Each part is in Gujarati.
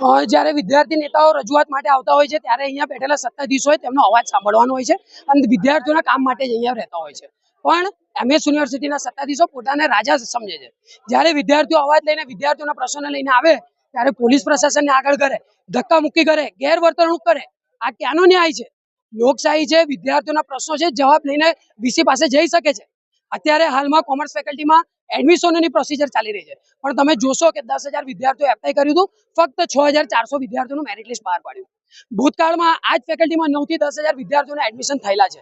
જ્યારે વિદ્યાર્થી નેતાઓ રજૂઆત માટે આવતા હોય છે ત્યારે અહીંયા બેઠેલા સત્તાધીશોએ તેમનો અવાજ સાંભળવાનો હોય છે અને વિદ્યાર્થીઓના કામ માટે જ અહીંયા રહેતા હોય છે. પણ એમએસ યુનિવર્સિટીના સત્તાધીશો પોતાને રાજા સમજે છે. જ્યારે વિદ્યાર્થીઓ અવાજ લઈને વિદ્યાર્થીઓના પ્રશ્નોને લઈને આવે ત્યારે પોલીસ પ્રશાસનને આગળ કરે, ધક્કા મુક્કી કરે, ગેરવર્તણૂક કરે. આ ક્યાંનો ન્યાય છે? લોકશાહી છે, વિદ્યાર્થીઓના પ્રશ્નો છે, જવાબ લઈને વીસી પાસે જઈ શકે છે. અત્યારે હાલમાં કોમર્સ ફેકલ્ટીમાં એડમિશનની પ્રોસિજર ચાલી રહી છે, પણ તમે જોશો કે 10,000 વિદ્યાર્થીઓ એપ્લાય કર્યું હતું, ફક્ત 6,400 વિદ્યાર્થીઓનું મેરિટ લિસ્ટ બહાર પાડ્યું. ભૂતકાળમાં આ જ ફેકલ્ટીમાં 9 થી 10,000 વિદ્યાર્થીઓના એડમિશન થયેલા છે.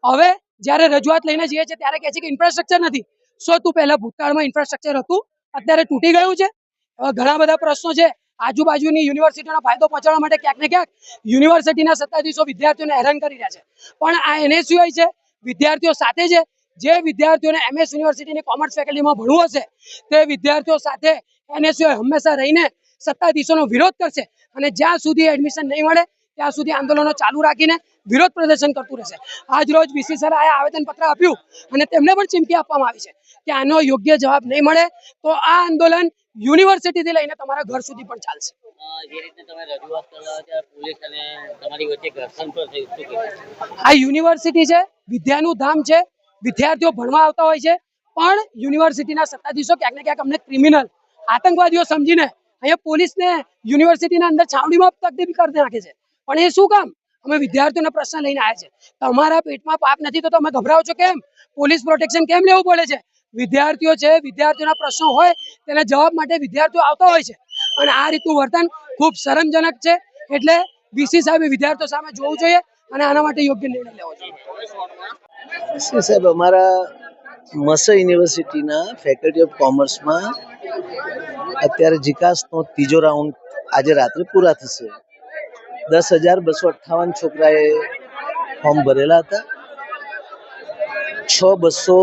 હવે જ્યારે રજૂઆત લઈને જઈએ છીએ ત્યારે કહે છે કે ઇન્ફ્રાસ્ટ્રક્ચર નથી. શું તું પહેલા ભૂતકાળમાં ઇન્ફ્રાસ્ટ્રક્ચર હતું, અત્યારે તૂટી ગયું છે? ઘણા બધા પ્રશ્નો છે. આજુબાજુની યુનિવર્સિટીનો ફાયદો પહોંચાડવા માટે ક્યાંક ને ક્યાંક યુનિવર્સિટીના સત્તાધીશો વિદ્યાર્થીઓને હેરાન કરી રહ્યા છે. પણ આ એનએસયુઆઈ છે, વિદ્યાર્થીઓ સાથે છે. જે વિદ્યાર્થીઓને એમએસ યુનિવર્સિટીની કોમર્સ ફેકલ્ટીમાં ભણવું હશે તે વિદ્યાર્થીઓ સાથે એનએસયુઆઈ હંમેશા રહીને સત્તાધીશોનો વિરોધ કરશે અને જ્યાં સુધી એડમિશન નહીં મળે ત્યાં સુધી આંદોલનો ચાલુ રાખીને વિરોધ પ્રદર્શન કરતું રહેશે. આજ રોજ વીસી સરાએ આવેદનપત્ર આપ્યું અને તેમને પણ ચીમકી આપવામાં આવી છે કે આનો યોગ્ય જવાબ નહીં મળે તો આ આંદોલન યુનિવર્સિટીથી લઈને તમારા ઘર સુધી પણ ચાલશે. આ યુનિવર્સિટી છે, વિદ્યાનું ધામ છે, વિદ્યાર્થીઓ ભણવા આવતા હોય છે, પણ યુનિવર્સિટીના સત્તાધીશો ક્યાંક ને ક્યાંક અમને ક્રિમિનલ આતંકવાદીઓ સમજીને અહીંયા પોલીસને યુનિવર્સિટીના અંદર છાવણીમાં તબદીલ કરી નાખે છે. પણ એ શું કામ? અમે વિદ્યાર્થીઓના પ્રશ્ન લઈને આવ્યા છે. તમારા પેટમાં પાપ નથી તો તમે ગભરાવો છો કેમ? પોલીસ પ્રોટેક્શન કેમ લેવું પડે છે? વિદ્યાર્થીઓ છે, વિદ્યાર્થીઓના પ્રશ્નો હોય તેના જવાબ માટે વિદ્યાર્થીઓ આવતા હોય છે અને આ રીતનું વર્તન ખૂબ શરમજનક છે. એટલે વીસી સાહેબે વિદ્યાર્થીઓ સામે જોવું જોઈએ અને આના માટે યોગ્ય નિર્ણય લેવો જોઈએ. સાહેબ, અમારા મસા યુનિવર્સિટીના ફેકલ્ટી ઓફ કોમર્સમાં અત્યારે જીકાસનો ત્રીજો રાઉન્ડ આજે રાત્રે પૂરા થશે. 10,258 છોકરાએ ફોર્મ ભરેલા હતા. 6,200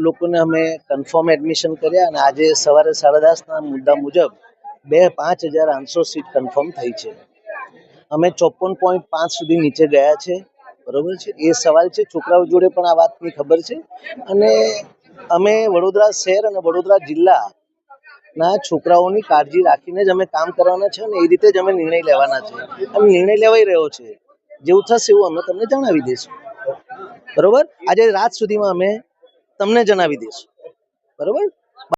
લોકોને અમે કન્ફર્મ એડમિશન કર્યા અને આજે સવારે 10:30ના મુદ્દા મુજબ 5,800 સીટ કન્ફર્મ થઈ છે. અમે 54.5 સુધી નીચે ગયા છે. બરોબર છે, એ સવાલ છે. છોકરાઓ જોડે પણ આ વાતની ખબર છે અને અમે વડોદરા શહેર અને વડોદરા જિલ્લાના છોકરાઓની કાળજી રાખીને જ અમે કામ કરવાના છે અને એ રીતે જ અમે નિર્ણય લેવાના છે અને નિર્ણય લેવાઈ રહ્યો છે. જેવું થશે એવું અમે તમને જણાવી દઈશું. બરોબર, આજે રાત સુધીમાં અમે તમને જણાવી દઈશું. બરોબર.